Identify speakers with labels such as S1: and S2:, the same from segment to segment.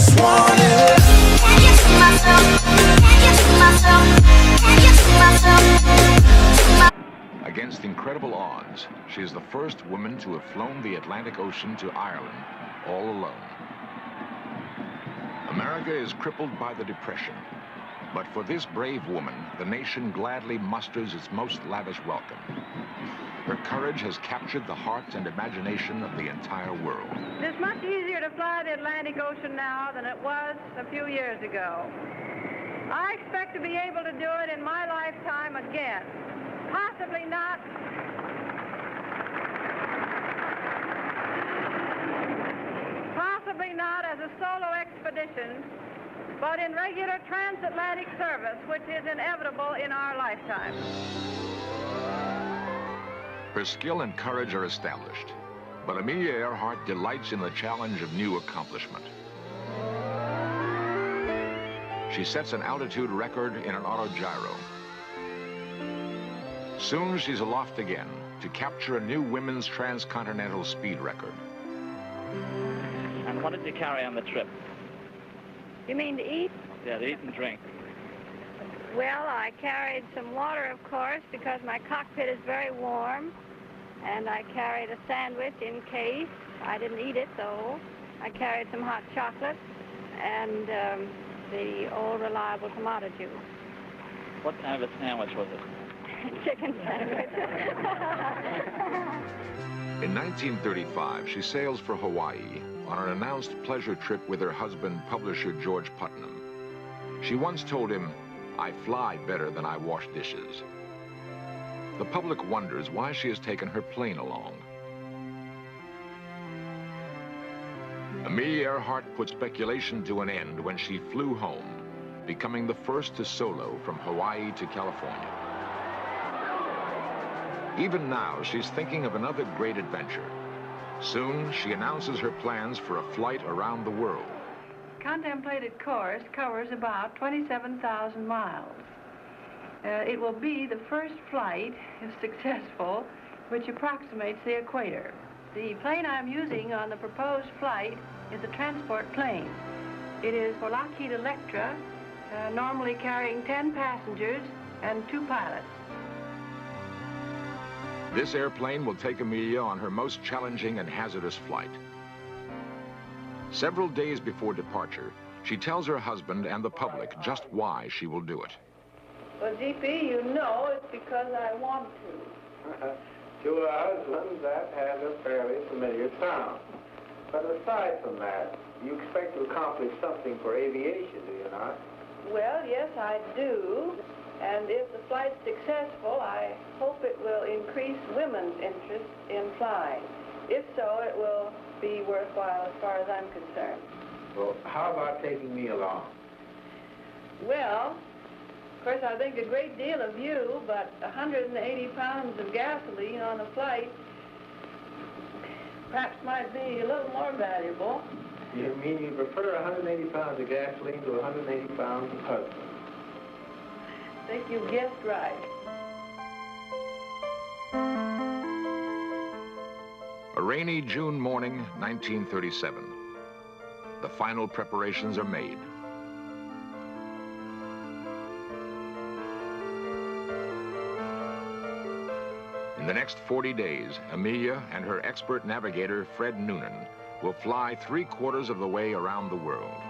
S1: just want it. Can you see myself? Can you see myself? Can you see myself?
S2: Against incredible odds, she is the first woman to have flown the Atlantic Ocean to Ireland all alone. America is crippled by the Depression, but for this brave woman, the nation gladly musters its most lavish welcome. Her courage has captured the hearts and imagination of the entire world.
S3: It's much easier to fly the Atlantic Ocean now than it was a few years ago. I expect to be able to do it in my lifetime again. Possibly not. Possibly not as a solo expedition, but in regular transatlantic service, which is inevitable in our lifetime.
S2: Her skill and courage are established, but Amelia Earhart delights in the challenge of new accomplishment. She sets an altitude record in an autogyro. Soon she's aloft again to capture a new women's transcontinental speed record.
S4: And what did you carry on the trip?
S3: You mean to eat?
S4: Yeah, to eat and drink.
S3: Well, I carried some water, of course, because my cockpit is very warm. And I carried a sandwich in case. I didn't eat it, though. I carried some hot chocolate and the old reliable tomato juice.
S4: What kind of a sandwich was it?
S3: Chicken sandwich.
S2: In 1935, she sails for Hawaii on an announced pleasure trip with her husband, publisher George Putnam. She once told him, "I fly better than I wash dishes." The public wonders why she has taken her plane along. Amelia Earhart put speculation to an end when she flew home, becoming the first to solo from Hawaii to California. Even now, she's thinking of another great adventure. Soon, she announces her plans for a flight around the world.
S3: Contemplated course covers about 27,000 miles. It will be the first flight, if successful, which approximates the equator. The plane I'm using on the proposed flight is a transport plane. It is for Lockheed Electra, normally carrying 10 passengers and 2 pilots.
S2: This airplane will take Amelia on her most challenging and hazardous flight. Several days before departure, she tells her husband and the public just why she will do it.
S3: Well, GP, you know it's because I want to.
S5: To a husband, that has a fairly familiar sound. But aside from that, you expect to accomplish something for aviation, do you not?
S3: Well, yes, I do. And if the flight's successful, I hope it will increase women's interest in flying. If so, it will be worthwhile as far as I'm concerned.
S5: Well, how about taking me along?
S3: Well, of course, I think a great deal of you, but 180 pounds of gasoline on a flight perhaps might be a little more valuable.
S5: You mean you prefer 180 pounds of gasoline to 180 pounds of husband?
S3: I think you guessed right.
S2: A rainy June morning, 1937. The final preparations are made. In the next 40 days, Amelia and her expert navigator, Fred Noonan, will fly 3/4 of the way around the world.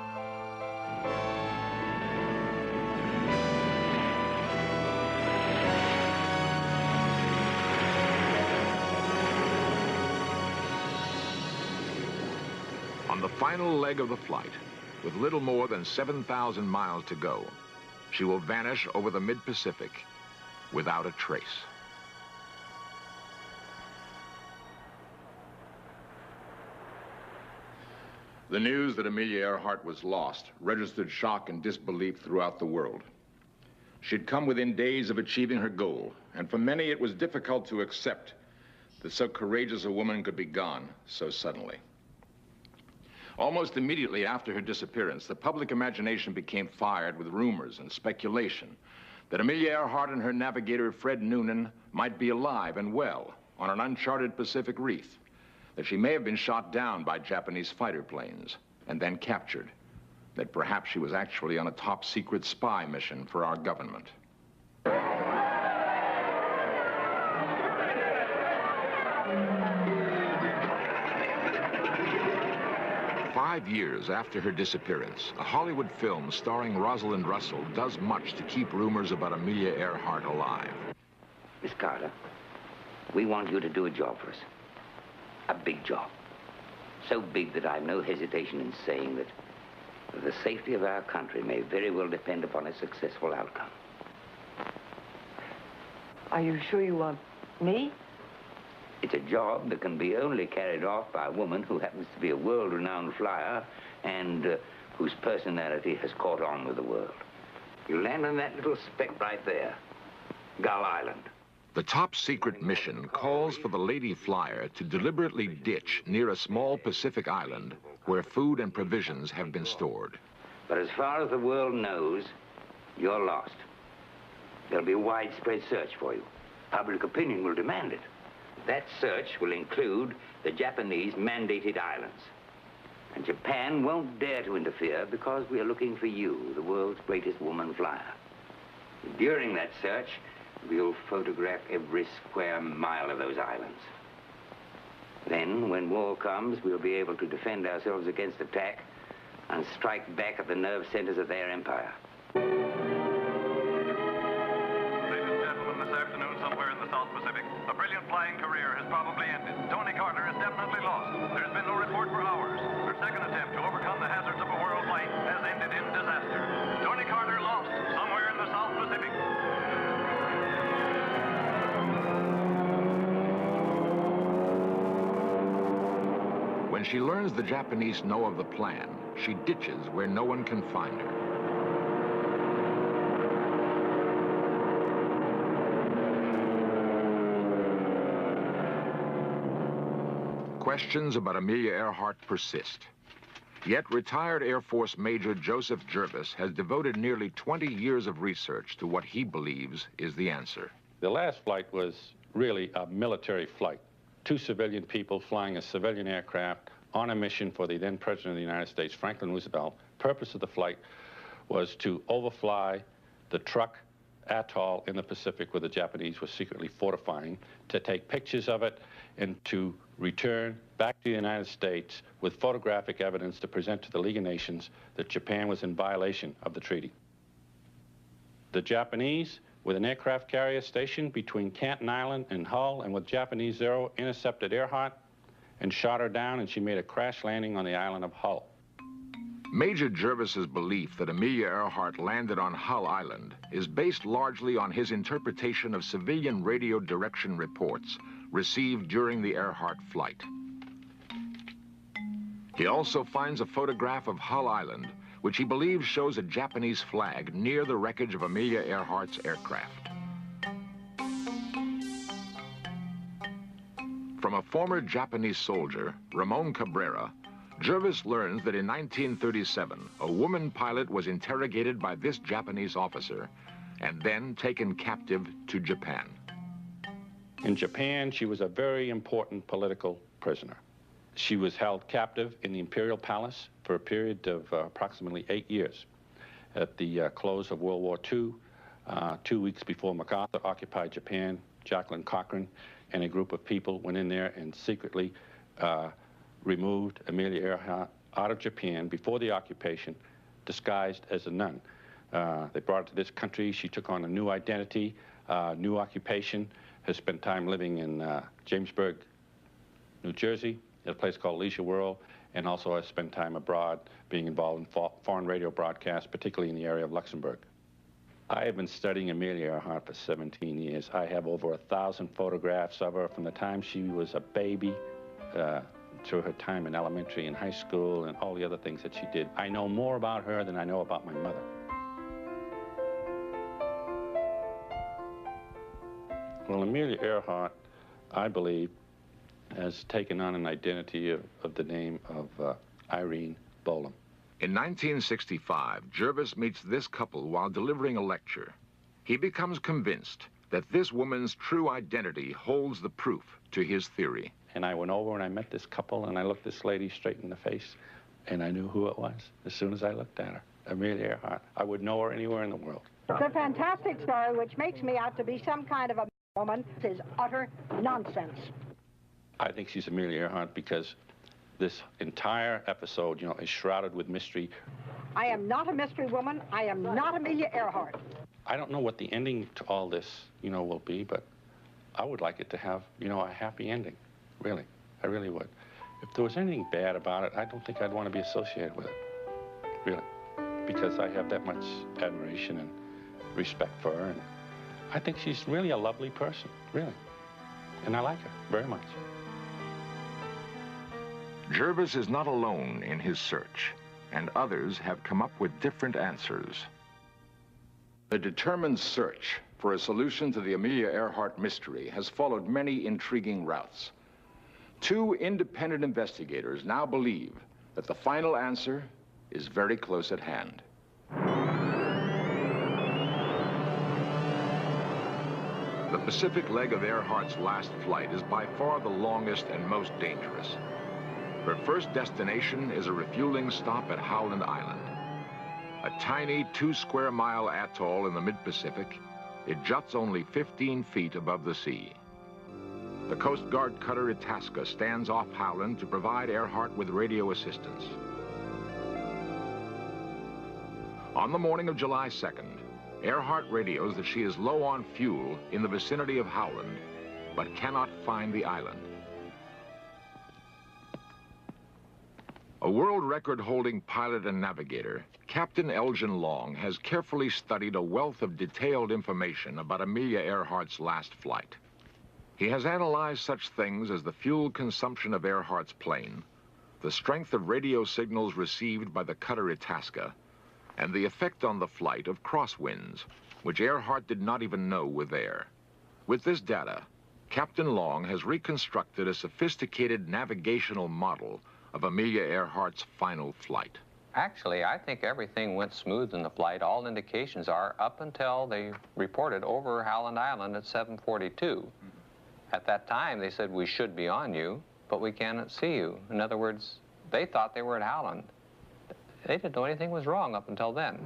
S2: On the final leg of the flight, with little more than 7,000 miles to go, she will vanish over the mid-Pacific without a trace. The news that Amelia Earhart was lost registered shock and disbelief throughout the world. She'd come within days of achieving her goal, and for many it was difficult to accept that so courageous a woman could be gone so suddenly. Almost immediately after her disappearance, the public imagination became fired with rumors and speculation that Amelia Earhart and her navigator, Fred Noonan, might be alive and well on an uncharted Pacific reef, that she may have been shot down by Japanese fighter planes and then captured, that perhaps she was actually on a top-secret spy mission for our government. 5 years after her disappearance, a Hollywood film starring Rosalind Russell does much to keep rumors about Amelia Earhart alive.
S6: Miss Carter, we want you to do a job for us. A big job. So big that I've no hesitation in saying that the safety of our country may very well depend upon a successful outcome.
S7: Are you sure you want me?
S6: It's a job that can be only carried off by a woman who happens to be a world-renowned flyer and whose personality has caught on with the world. You land on that little speck right there, Gull Island.
S2: The top-secret mission calls for the lady flyer to deliberately ditch near a small Pacific island where food and provisions have been stored.
S6: But as far as the world knows, you're lost. There'll be a widespread search for you. Public opinion will demand it. That search will include the Japanese mandated islands. And Japan won't dare to interfere because we are looking for you, the world's greatest woman flyer. During that search, we'll photograph every square mile of those islands. Then, when war comes, we'll be able to defend ourselves against attack and strike back at the nerve centers of their empire.
S8: Ladies and gentlemen, this afternoon, somewhere in the South Pacific, a brilliant flying career has probably ended. Tony Carter is definitely lost. There's been no report for hours. Her second attempt to overcome the hazards of a world flight has ended in disaster. Tony Carter lost somewhere in the South Pacific.
S2: When she learns the Japanese know of the plan, she ditches where no one can find her. Questions about Amelia Earhart persist. Yet retired Air Force Major Joseph Jervis has devoted nearly 20 years of research to what he believes is the answer.
S9: The last flight was really a military flight. 2 civilian people flying a civilian aircraft on a mission for the then President of the United States, Franklin Roosevelt. Purpose of the flight was to overfly the Truk atoll in the Pacific where the Japanese were secretly fortifying, to take pictures of it, and to return back to the United States with photographic evidence to present to the League of Nations that Japan was in violation of the treaty. The Japanese, with an aircraft carrier stationed between Canton Island and Hull, and with Japanese Zero, intercepted Earhart and shot her down, and she made a crash landing on the island of Hull.
S2: Major Jervis's belief that Amelia Earhart landed on Hull Island is based largely on his interpretation of civilian radio direction reports received during the Earhart flight. He also finds a photograph of Hull Island, which he believes shows a Japanese flag near the wreckage of Amelia Earhart's aircraft. From a former Japanese soldier, Ramon Cabrera, Jervis learns that in 1937, a woman pilot was interrogated by this Japanese officer and then taken captive to Japan.
S9: In Japan, she was a very important political prisoner. She was held captive in the Imperial Palace for a period of approximately 8 years. At the close of World War II, 2 weeks before MacArthur occupied Japan, Jacqueline Cochran and a group of people went in there and secretly removed Amelia Earhart out of Japan before the occupation, disguised as a nun. They brought her to this country. She took on a new identity, new occupation, has spent time living in Jamesburg, New Jersey, at a place called Leisure World, and also has spent time abroad being involved in foreign radio broadcasts, particularly in the area of Luxembourg. I have been studying Amelia Earhart for 17 years. I have over 1,000 photographs of her from the time she was a baby to her time in elementary and high school and all the other things that she did. I know more about her than I know about my mother. Well, Amelia Earhart, I believe, has taken on an identity of the name of Irene Bolam.
S2: In 1965, Jervis meets this couple while delivering a lecture. He becomes convinced that this woman's true identity holds the proof to his theory.
S9: And I went over and I met this couple and I looked this lady straight in the face And I knew who it was as soon as I looked at her, Amelia Earhart. I would know her anywhere in the world.
S10: It's a fantastic story, which makes me out to be some kind of a woman. This is utter nonsense.
S9: I think she's Amelia Earhart because this entire episode, you know, is shrouded with mystery.
S10: I am not a mystery woman. I am not Amelia Earhart.
S9: I don't know what the ending to all this, you know, will be, but I would like it to have, you know, a happy ending. Really. I really would. If there was anything bad about it, I don't think I'd want to be associated with it. Really. Because I have that much admiration and respect for her, and I think she's really a lovely person, really. And I like her very much.
S2: Jervis is not alone in his search, and others have come up with different answers. The determined search for a solution to the Amelia Earhart mystery has followed many intriguing routes. Two independent investigators now believe that the final answer is very close at hand. The Pacific leg of Earhart's last flight is by far the longest and most dangerous. Her first destination is a refueling stop at Howland Island. A tiny 2-square-mile atoll in the mid-Pacific, it juts only 15 feet above the sea. The Coast Guard cutter Itasca stands off Howland to provide Earhart with radio assistance. On the morning of July 2nd, Earhart radios that she is low on fuel in the vicinity of Howland, but cannot find the island. A world record-holding pilot and navigator, Captain Elgin Long has carefully studied a wealth of detailed information about Amelia Earhart's last flight. He has analyzed such things as the fuel consumption of Earhart's plane, the strength of radio signals received by the cutter Itasca, and the effect on the flight of crosswinds, which Earhart did not even know were there. With this data, Captain Long has reconstructed a sophisticated navigational model of Amelia Earhart's final flight.
S11: Actually, I think everything went smooth in the flight. All indications are up until they reported over Howland Island at 7:42. At that time, they said, we should be on you, but we cannot see you. In other words, they thought they were at Howland. They didn't know anything was wrong up until then.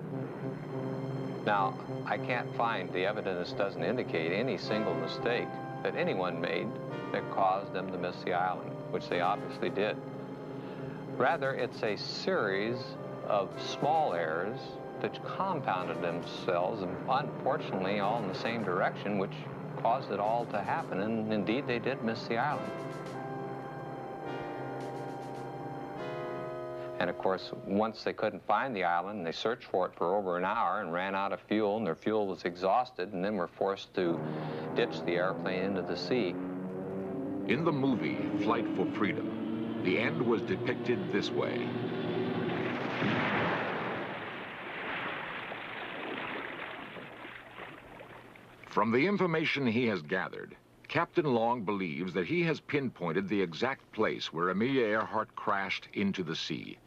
S11: Now, I can't find, the evidence doesn't indicate any single mistake that anyone made that caused them to miss the island, which they obviously did. Rather, it's a series of small errors that compounded themselves, and unfortunately all in the same direction, which caused it all to happen, and indeed they did miss the island. And of course, once they couldn't find the island, they searched for it for over an hour and ran out of fuel, and their fuel was exhausted, and then were forced to ditch the airplane into the sea.
S2: In the movie, Flight for Freedom, the end was depicted this way. From the information he has gathered, Captain Long believes that he has pinpointed the exact place where Amelia Earhart crashed into the sea.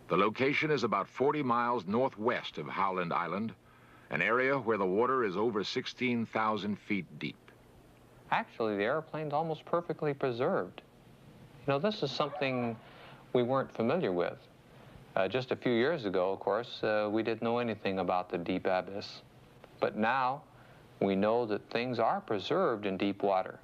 S2: The location is about 40 miles northwest of Howland Island, an area where the water is over 16,000 feet deep.
S11: Actually, the airplane's almost perfectly preserved. You know, this is something we weren't familiar with. Just a few years ago, of course, we didn't know anything about the deep abyss. But now, we know that things are preserved in deep water.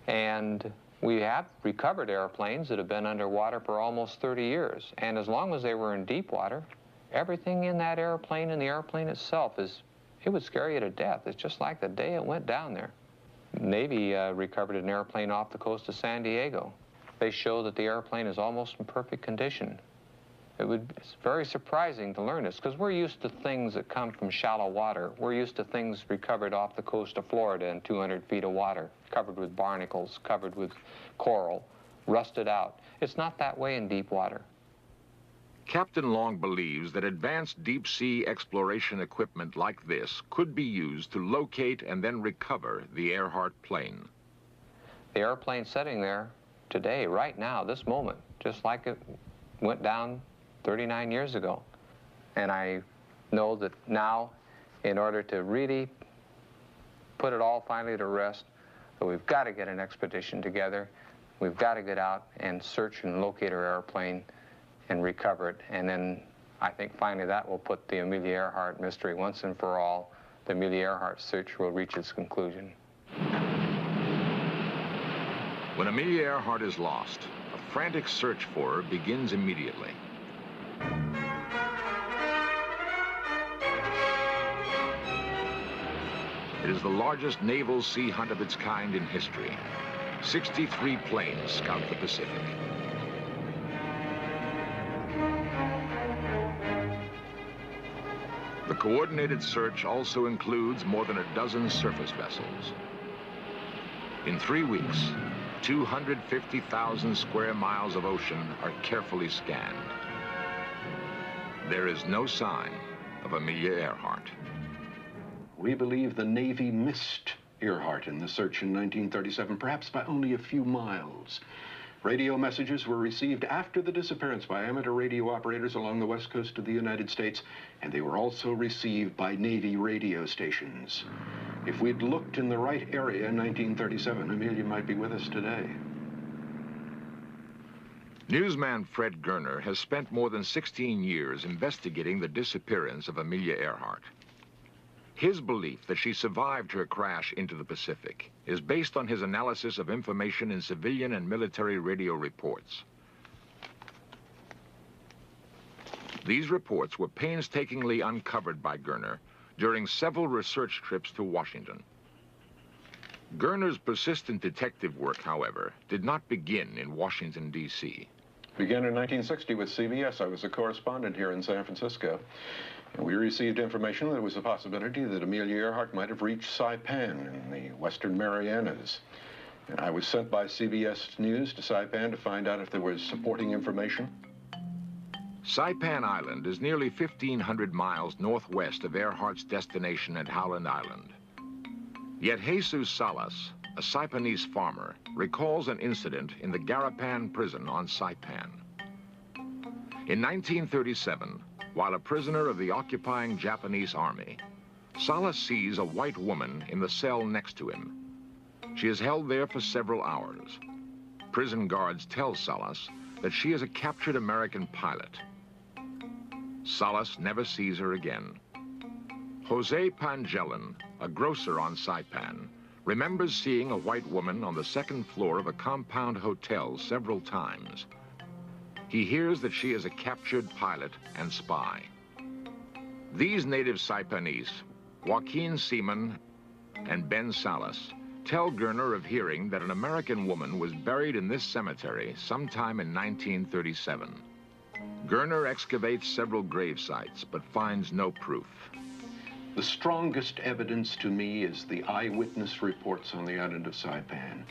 S11: And we have recovered airplanes that have been underwater for almost 30 years. And as long as they were in deep water, everything in that airplane and the airplane itself it would scare you to death. It's just like the day it went down there. Navy recovered an airplane off the coast of San Diego. They show that the airplane is almost in perfect condition. It's very surprising to learn this, because we're used to things that come from shallow water. We're used to things recovered off the coast of Florida in 200 feet of water, covered with barnacles, covered with coral, rusted out. It's not that way in deep water.
S2: Captain Long believes that advanced deep-sea exploration equipment like this could be used to locate and then recover the Earhart plane.
S11: The airplane's sitting there today, right now, this moment, just like it went down 39 years ago. And I know that now, in order to really put it all finally to rest, that we've got to get an expedition together. We've got to get out and search and locate her airplane and recover it. And then I think finally that will put the Amelia Earhart mystery once and for all. The Amelia Earhart search will reach its conclusion.
S2: When Amelia Earhart is lost, a frantic search for her begins immediately. It is the largest naval sea hunt of its kind in history. 63 planes scout the Pacific. The coordinated search also includes more than a dozen surface vessels. In 3 weeks, 250,000 square miles of ocean are carefully scanned. There is no sign of Amelia Earhart.
S12: We believe the Navy missed Earhart in the search in 1937, perhaps by only a few miles. Radio messages were received after the disappearance by amateur radio operators along the west coast of the United States, and they were also received by Navy radio stations. If we'd looked in the right area in 1937, Amelia might be with us today.
S2: Newsman Fred Gerner has spent more than 16 years investigating the disappearance of Amelia Earhart. His belief that she survived her crash into the Pacific is based on his analysis of information in civilian and military radio reports. These reports were painstakingly uncovered by Gerner during several research trips to Washington. Gerner's persistent detective work, however, did not begin in Washington, D.C.
S12: Began in 1960 with CBS. I was a correspondent here in San Francisco. And we received information that there was a possibility that Amelia Earhart might have reached Saipan in the Western Marianas. And I was sent by CBS News to Saipan to find out if there was supporting information.
S2: Saipan Island is nearly 1,500 miles northwest of Earhart's destination at Howland Island. Yet Jesus Salas, a Saipanese farmer, recalls an incident in the Garapan prison on Saipan. In 1937, while a prisoner of the occupying Japanese army, Salas sees a white woman in the cell next to him. She is held there for several hours. Prison guards tell Salas that she is a captured American pilot. Salas never sees her again. Jose Pangellan, a grocer on Saipan, remembers seeing a white woman on the second floor of a compound hotel several times. He hears that she is a captured pilot and spy. These native Saipanese, Joaquin Seaman and Ben Salas, tell Gerner of hearing that an American woman was buried in this cemetery sometime in 1937. Gerner excavates several grave sites, but finds no proof.
S12: The strongest evidence to me is the eyewitness reports on the island of Saipan.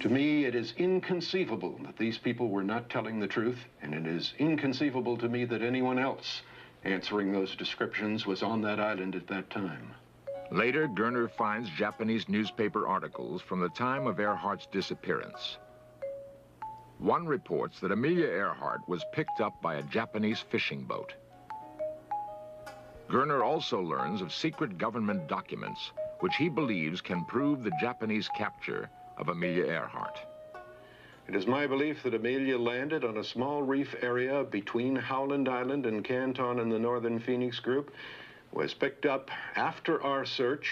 S12: To me, it is inconceivable that these people were not telling the truth, and it is inconceivable to me that anyone else answering those descriptions was on that island at that time.
S2: Later, Gerner finds Japanese newspaper articles from the time of Earhart's disappearance. One reports that Amelia Earhart was picked up by a Japanese fishing boat. Gerner also learns of secret government documents which he believes can prove the Japanese capture of Amelia Earhart.
S12: It is my belief that Amelia landed on a small reef area between Howland Island and Canton in the Northern Phoenix Group, was picked up after our search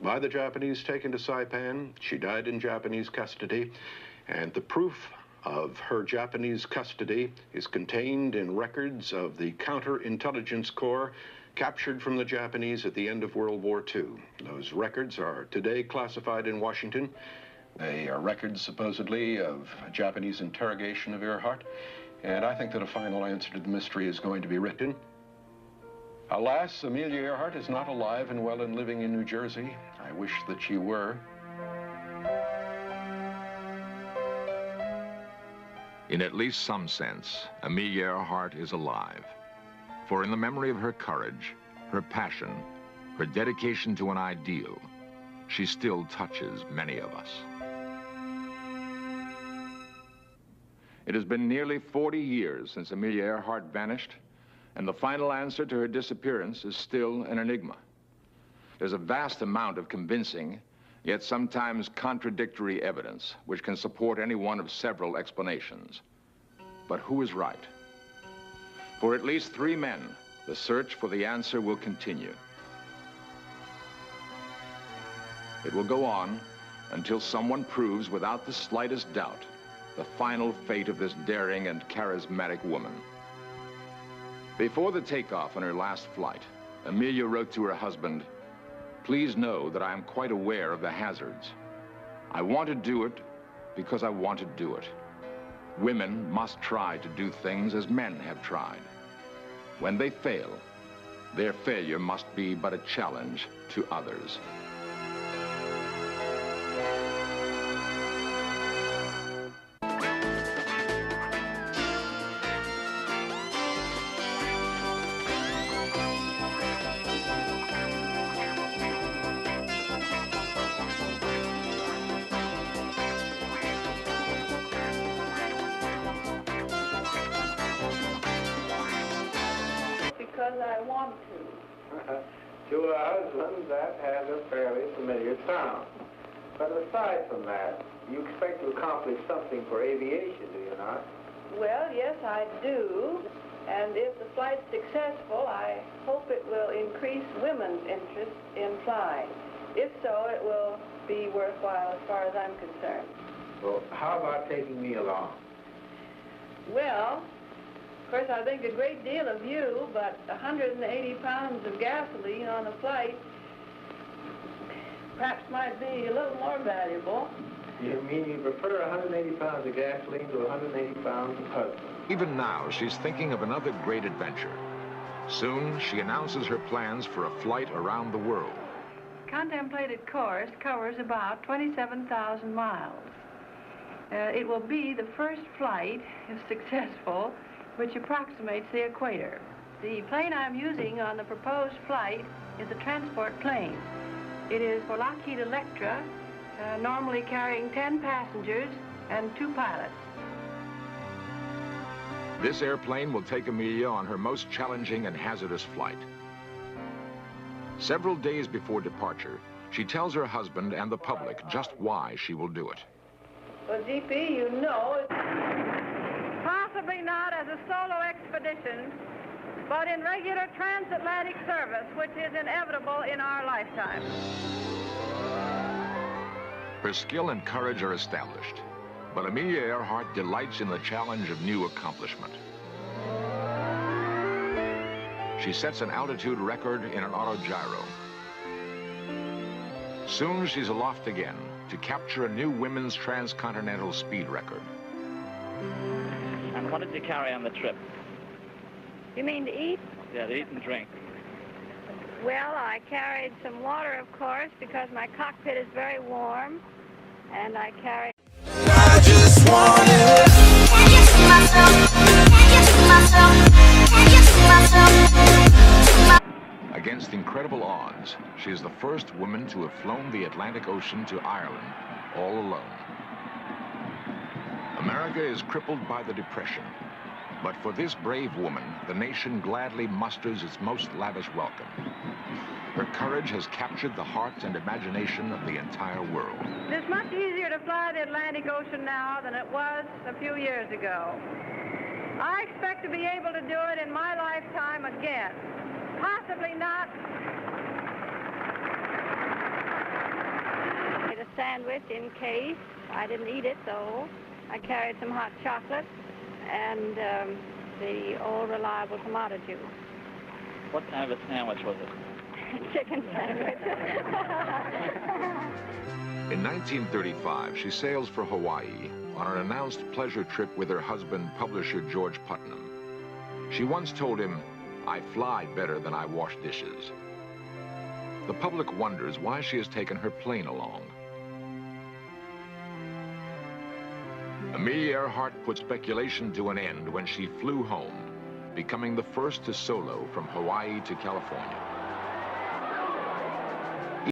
S12: by the Japanese, taken to Saipan. She died in Japanese custody, and the proof of her Japanese custody is contained in records of the Counterintelligence Corps captured from the Japanese at the end of World War II. Those records are today classified in Washington. They are records, supposedly, of Japanese interrogation of Earhart, and I think that a final answer to the mystery is going to be written. Alas, Amelia Earhart is not alive and well and living in New Jersey. I wish that she were.
S2: In at least some sense, Amelia Earhart is alive. For in the memory of her courage, her passion, her dedication to an ideal, she still touches many of us. It has been nearly 40 years since Amelia Earhart vanished, and the final answer to her disappearance is still an enigma. There's a vast amount of convincing yet sometimes contradictory evidence, which can support any one of several explanations. But who is right? For at least 3 men, the search for the answer will continue. It will go on until someone proves without the slightest doubt the final fate of this daring and charismatic woman. Before the takeoff on her last flight, Amelia wrote to her husband, "Please know that I am quite aware of the hazards. I want to do it because I want to do it. Women must try to do things as men have tried. When they fail, their failure must be but a challenge to others."
S3: Because I want to.
S5: To a husband, that has a fairly familiar sound. But aside from that, you expect to accomplish something for aviation, do you not?
S3: Well, yes, I do. And if the flight's successful, I hope it will increase women's interest in flying. If so, it will be worthwhile as far as I'm concerned.
S5: Well, how about taking me along?
S3: Well, of course, I think a great deal of you, but 180 pounds of gasoline on a flight perhaps might be a little more valuable.
S5: You mean you prefer 180 pounds of gasoline to 180 pounds of husband?
S2: Even now, she's thinking of another great adventure. Soon, she announces her plans for a flight around the world.
S3: Contemplated course covers about 27,000 miles. It will be the first flight, if successful, which approximates the equator. The plane I'm using on the proposed flight is a transport plane. It is for Lockheed Electra, normally carrying 10 passengers and 2 pilots.
S2: This airplane will take Amelia on her most challenging and hazardous flight. Several days before departure, she tells her husband and the public just why she will do it.
S3: Well, GP, you know, possibly not as a solo expedition, but in regular transatlantic service, which is inevitable in our lifetime.
S2: Her skill and courage are established, but Amelia Earhart delights in the challenge of new accomplishment. She sets an altitude record in an autogyro. Soon she's aloft again to capture a new women's transcontinental speed record.
S4: And what did you carry on the trip?
S3: You mean to eat?
S4: Yeah, to eat and drink.
S3: Well, I carried some water, of course, because my cockpit is very warm, and I carried...
S1: I just want it. Can you see myself? Can you see myself? Can you see myself?
S2: Against incredible odds, she is the first woman to have flown the Atlantic Ocean to Ireland all alone. America is crippled by the Depression, but for this brave woman, the nation gladly musters its most lavish welcome. Her courage has captured the hearts and imagination of the entire world.
S3: It's much easier to fly the Atlantic Ocean now than it was a few years ago. I expect to be able to do it in my lifetime again. Possibly not. I made a sandwich in case. I didn't eat it, though. I carried some hot chocolate and the old reliable tomato juice.
S4: What kind of a sandwich was it?
S3: Chicken sandwich.
S2: In 1935, she sails for Hawaii on an announced pleasure trip with her husband, publisher George Putnam. She once told him, "I fly better than I wash dishes." The public wonders why she has taken her plane along. Amelia Earhart put speculation to an end when she flew home, becoming the first to solo from Hawaii to California.